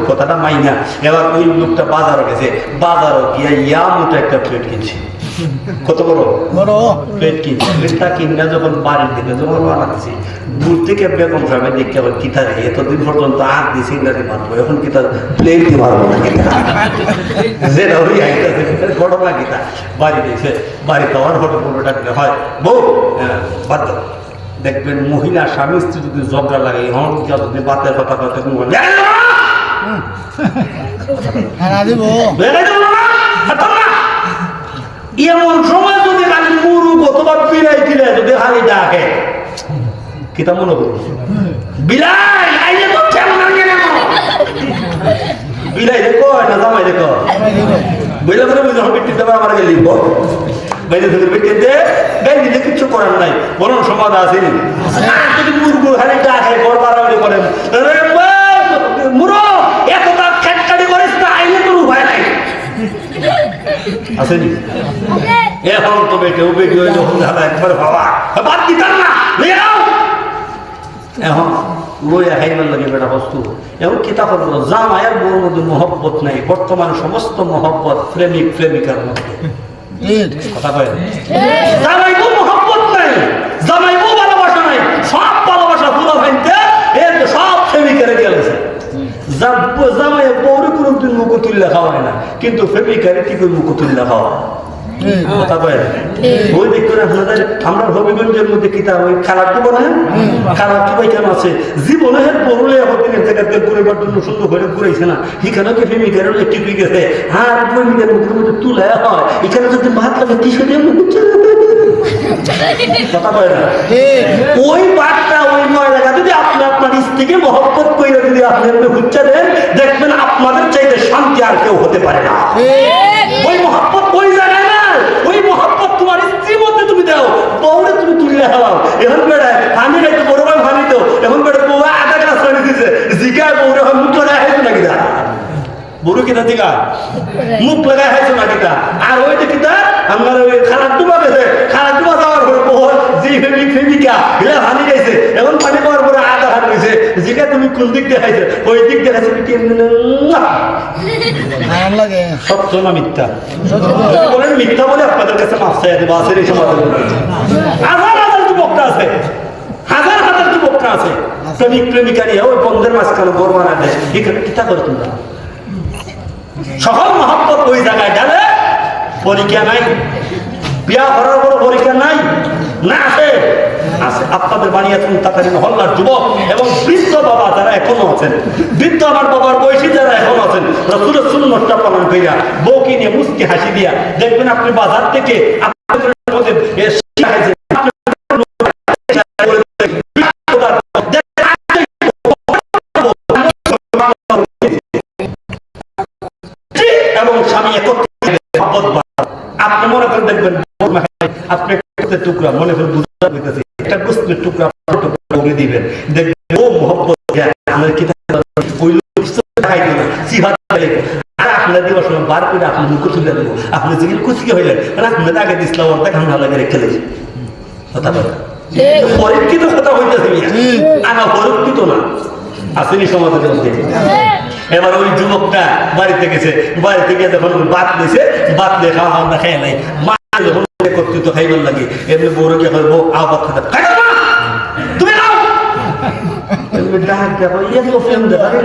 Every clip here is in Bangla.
কথাটা মাইনা এবার ওই লোকটা বাজারে গেছে, বাজারও গিয়া ইয়া মতো একটা প্লেট কিনছে, কত বড় বড় প্লেট কিনছে। প্লেটটা কিনা যখন বাড়ির দিকে যখন বানাচ্ছি, দূর থেকে বেগম সাহেব দেখতে আবার কিতারে এতদিন পর্যন্ত হাত দিয়ে সিঙ্গারি মারবো, এখন কিতা প্লেট দিয়ে মারবো না কিতা যেটা ওই আইটাছে ঘটনা কিতা বাড়ি দিয়েছে। বাড়িতে আমার হঠাৎ কোনোটা দিলে হয় বউ বাদ দাও। দেখবেন মহিলা স্বামী স্ত্রী যদি ঝগড়া লাগে এখন যদি বাতের কথা কথা এমন সময় যদি খালি মুরুখ অথবা বিলাই দিলে যদি খালি ডাকে কিতা মনে করবো বিলাই আইলে তো বিলাই দেখো না জামাই দেখো বইলা করে বুঝে বিটি দেবে আমার আগে লিখবো বাইরে থেকে বিটি দে গাই দিলে কিচ্ছু করার নাই, বরং সমাধা আছে যদি মুরগু খালি ডাকে ঘর বাড়াবাড়ি করেন মুরো এতটা খেটকাটি করিস না, আইলে তোর উপায় নাই আসেনি। এখন তো কেউ বেটি হইলে একবার বাবা বাদ দিতাম না এখন লইয়া খাইবার লাগে বেটা বস্তু। এখন কিতাব হলো জামাইয়ের বউর মধ্যে মহব্বত নাই, বর্তমান সমস্ত মহব্বত প্রেমিক প্রেমিকার মধ্যে। কথা কয় জামাই বউ মহব্বত নাই, জামাই বউ ভালোবাসা নাই, সব ভালোবাসা পুরো ভাইতে সব প্রেমিকারে গেলেছে। জামাই বউরে কোনোদিন মুখ তুললে খাওয়ায় না, কিন্তু প্রেমিকারে কি করে মুখ তুললে খাওয়ায় কথা কয় ওই দিক করে আপনাদের আমরা হবিগঞ্জের মধ্যে কিতাব ওই খারাপ তো বলে খারাপ তো ভাই কেন আছে জীবনে বড়লে দিনের জায়গাতে ঘুরেবার জন্য সুন্দর করে ঘুরেছে না, এখানে কি প্রেমিকার একটি হয়ে গেছে আর প্রেমিকার মুখের মধ্যে তুলে হয়, এখানে যদি ভাত লাগে কি সেটা কথা কয় না ওই বাদটা ওই ময়লাটা যদি আপনি আপনার স্ত্রীকে মহব্বত করে যদি আপনি হুচ্চা দেন, দেখবেন আপনাদের চাইতে শান্তি আর কেউ হতে পারে না। ওই মহব্বত ওই জায়গায় না, ওই মহব্বত তোমার স্ত্রীর মধ্যে তুমি দাও, বউরে তুমি তুললে হাওয়াও। এখন বেড়ায় আমি একটু বড় ভাই ভাবি তো এখন বেড়ে বউ আধা ক্লাস পানি দিচ্ছে জিগা বউরে মুখ লাগাই হাইছো না কিনা বড় কিনা জিগা মুখ লাগাই হাইছো না কিনা। আর ওই যে কিনা আমার ওই খারাপ ডুবা গেছে, খারাপ ডুবা যাওয়ার পরে বউ যে প্রেমিকা এলা ভানি গেছে, এখন পানি পাওয়ার পরে আধা হাত গেছে জিগা তুমি কোন দিক দেখাইছে, ওই দিক দেখাইছে লাগে সত্য না মিথ্যা বলেন, মিথ্যা বলে আপনাদের কাছে মাফ চাই দেবো আছে এই সমাজের হাজার হাজার যুবকটা আছে, হাজার হাজার যুবকটা আছে প্রেমিক প্রেমিকা নিয়ে ওই বন্ধের মাঝখানে গড় বানা দেয়, এখানে কিতা করে তোমরা সকল মহব্বত ওই জায়গায় গেলে পরীক্ষা নাই, বিয়া করার বড় পরীক্ষা নাই না আছে আছে। আপনাদের বানিয়েছেন তাড়াতাড়ি মহল্লার যুবক এবং বৃদ্ধ বাবা যারা এখনো আছেন, বৃদ্ধ আমার বাবার বয়সী যারা এখনো আছেন, রাসূলের সুন্নাতটা পালন কইরা বউকে নিয়ে মুস্কি হাসি দিয়া দেখবেন আপনি বাজার থেকে আপনাদের মধ্যে এবং স্বামী একত্রে আপনি মনে করেন দেখবেন আপনি টুকরা মনে করেন বুঝতে হইতেছে একটা গোস্তের টুকরা করে দিবেন, দেখবেন ও মহব্বত আমাদের কিতাব ওই আপনার দিবস সময় বার করে আপনি মুখ তুলে দেবো, আপনি যেগুলো কুচিকে হইলেন আপনার আগে দিসলাম ওর দেখা ভালো লাগে রেখে দিয়েছে কথা বলে পরীক্ষিত কথা হইতেছে আনা পরীক্ষিত না আসেনি সমাজের মধ্যে। এবার ওই যুবকটা বাড়িতে গেছে, বাড়িতে গিয়ে যখন বাদ দিয়েছে, বাদ দিয়ে খাওয়া আমরা খেয়ে নাই, মা যখন কর্তৃত্ব খাইবার লাগে এমনি বউরে কে বউ আবার খাতে তুমি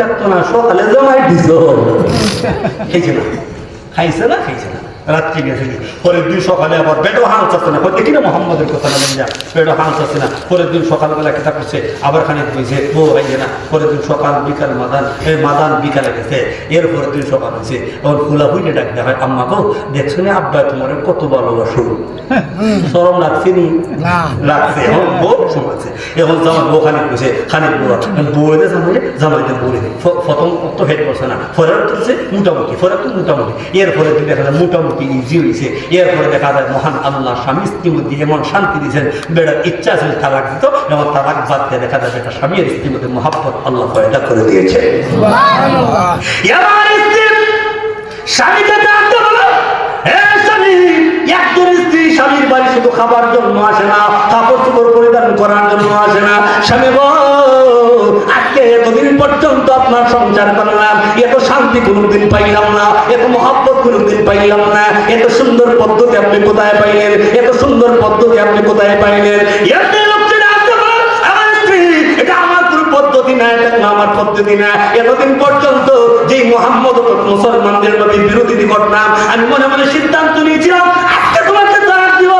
লাগতো না সকালে জমাই দিছ খাইছে না খাইছে না খাইছে না রাত্রি গেছে পরের দিন সকালে আবার বেডো হাল চাচ্ছে না দেখি না মোহাম্মদের কথা বলেন যা বেডো হাল চাচ্ছে না, পরের দিন সকালবেলা কিতাব করছে আবার খানিক হয়েছে বউ হয়েছে না, পরের দিন সকাল বিকাল মাদান মাদান বিকালে গেছে, এর পরের দিন সকাল হয়েছে ওর ফুলা ফুটে ডাকতে হয় আম্মা গো দেখছো না আব্বা তোমার কত ভালোবাসো, সরম লাগছে নি লাগছে এখন বউ শোনাচ্ছে, এখন জামাই বউ খানিক হয়েছে খানিক বউরে জামাইলে জামাইতে বউরে প্রথম তো হেড করছে না, ফরের তুলছে মোটামুটি ফরের তো মোটামুটি, এর পরের দিন দেখা যায় মোটামুটি ইজি হয়েছে, এরপরে দেখা যায় মহান আল্লাহ স্বামী স্ত্রীর মধ্যে এমন শান্তি দিয়েছেন বেড়ার ইচ্ছা ছিল তালাক দিত এবং তালাক বাদ দিয়ে দেখা যায় একটা স্বামী আর স্ত্রীর মধ্যে মহাব্বত আল্লাহ পয়দা করে দিয়েছে। স্বামীকে ডাকতে বলো একজন স্ত্রী স্বামীর বাড়ি শুধু খাবার জন্য আসে না, কাপড় চোপড় পরিধান করার জন্য আসে না, স্বামী গো আজকে আজকে এতদিন পর্যন্ত আপনার সংসার করলাম, এত শান্তি কোনোদিন পাইলাম না, এত মহব্বত কোনোদিন পাইলাম না, এত সুন্দর পদ্ধতি আপনি কোথায় পাইলেন? এত সুন্দর পদ্ধতি আপনি কোথায় পাইলেন? এটা আমার কোনো পদ্ধতি না, এটা আমার পদ্ধতি না। এতদিন পর্যন্ত যে মুহাম্মদ মুসলমানদের নবী বিরোধী করতাম, আমি মনে মনে সিদ্ধান্ত নিয়েছিলাম আজকে তোমাকে তালাক দিব।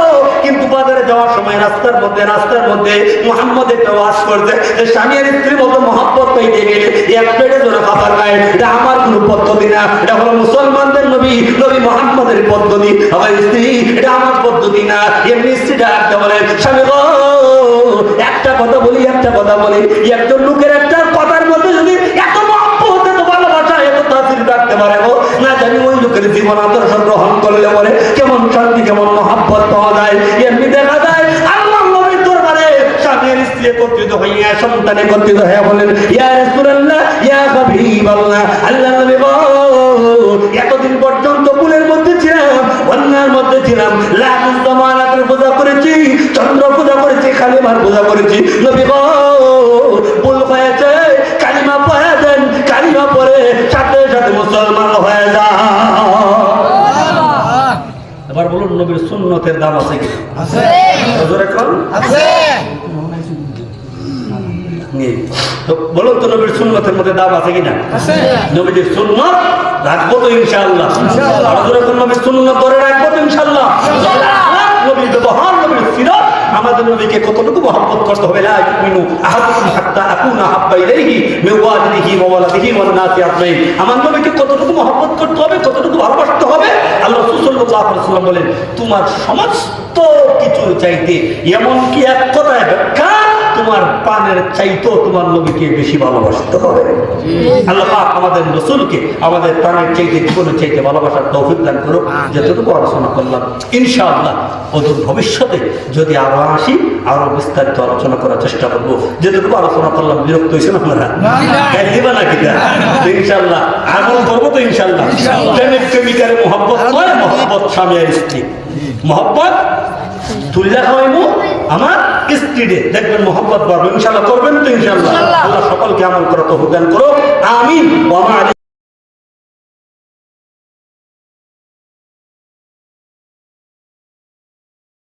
কিন্তু বাজারে যাওয়ার সময় রাস্তার মধ্যে মুহাম্মদ একটা ওয়াজ করছে, স্বামী আর স্ত্রীর মতো মহব্বত পাইতে গেলে এক প্লেটে জন্য খাবার খায়, এটা আমার কোনো পদ্ধতি না, এটা হলো মুসলমানদের নবী মুহাম্মদের পদ্ধতি। আমার স্ত্রী, এটা আমার পদ্ধতি না। এমনি স্ত্রীটা একটা বলে, স্বামী গো একটা কথা বলি, একজন লোকের একটা কথার মধ্যে যদি এত মহব্বত, এত ভালোবাসা, এত তাসির রাখতে পারে গো, না জানি ওই লোকের জীবন আদর্শ গ্রহণ করলে পরে কেমন শান্তি, কেমন মহব্বত পাওয়া যায়। এমনি দেখা যায় আল্লাহ নবীর দরবারে স্বামীর স্ত্রী একত্রিত হইয়া, সন্তান একত্রিত হয়ে বলেন, ইয়া রাসূলুল্লাহ, ইয়া হাবিবাল্লাহ, আল্লাহ নবী গো এতদিন পর্যন্ত ভুলের মধ্যে ছিলাম, অন্যার মধ্যে ছিলাম, লাখ জামানাতের পূজা করেছি, চন্দ্র পূজা করেছি, কালিমার পূজা করেছি, নবী গো ভুল হয়েছে, কালিমা পড়ে দেন, কালিমা পড়ে সাথে সাথে মুসলমান হয়ে যা। এবার বলুন নবীর সুন্নতের দাম আছে কি? আছে। আছে। তো বলুন তো নবীর সুন্নতের মধ্যে দাম আছে কিনা? আছে। নবীর সুন্নত রাখবো তো ইনশাআল্লাহ। নবীর সুন্নত ধরে রাখবো তো ইনশাআল্লাহ। নবীর ব্যবহার, নবীর সিরাত, আমাদের নবীকে কতটুকু মহব্বত করতে হবে। লা ইউমিনু আহাদুকুম হাত্তা আকুনা হাব্বা ইলাইহি মিন ওয়ালিদিহি ওয়া ওয়ালাদিহি ওয়ান নাসি আজমাইন। আমার নবীকে কতটুকু মহব্বত করতে হবে, কতটুকু ভালোবাসতে হবে। আল্লাহ রাসূল সাল্লাল্লাহু আলাইহি ওয়াসাল্লাম বলেন, তোমার সমস্ত কিছু চাইতে, এমনকি এক কথায় ব্যাখ্যা, তোমার পানের চাইতেও তোমার নবীকে বেশি ভালোবাসতে হবে। আল্লাহ পাক আমাদের রাসূলকে আমাদের প্রাণের চাইতে, জীবনের চাইতে ভালোবাসার তৌফিক দান করুক। যতটুকু আলোচনা করলাম ইনশাআল্লাহ অদূর ভবিষ্যতে যদি আরো আসি, আরো বিস্তারিত আলোচনা করার চেষ্টা করবো। যেটুকু আলোচনা করলাম বিরক্ত হয়েছেন আপনারা? দিবা নাকি? ইনশাআল্লাহ আমল করবো তো ইনশাআল্লাহ। প্রেমিক প্রেমিকারে মহব্বত করে, মহব্বত স্বামী আর স্ত্রী, মহব্বত তুল্লা খাওয়াইবো আমার স্ত্রীরে, দেখবেন মহব্বত বাড়বে ইনশাআল্লাহ। করবেন তো ইনশাআল্লাহ। আল্লাহ সকলকে আমল করা তৌফিক দান করো, আমিন।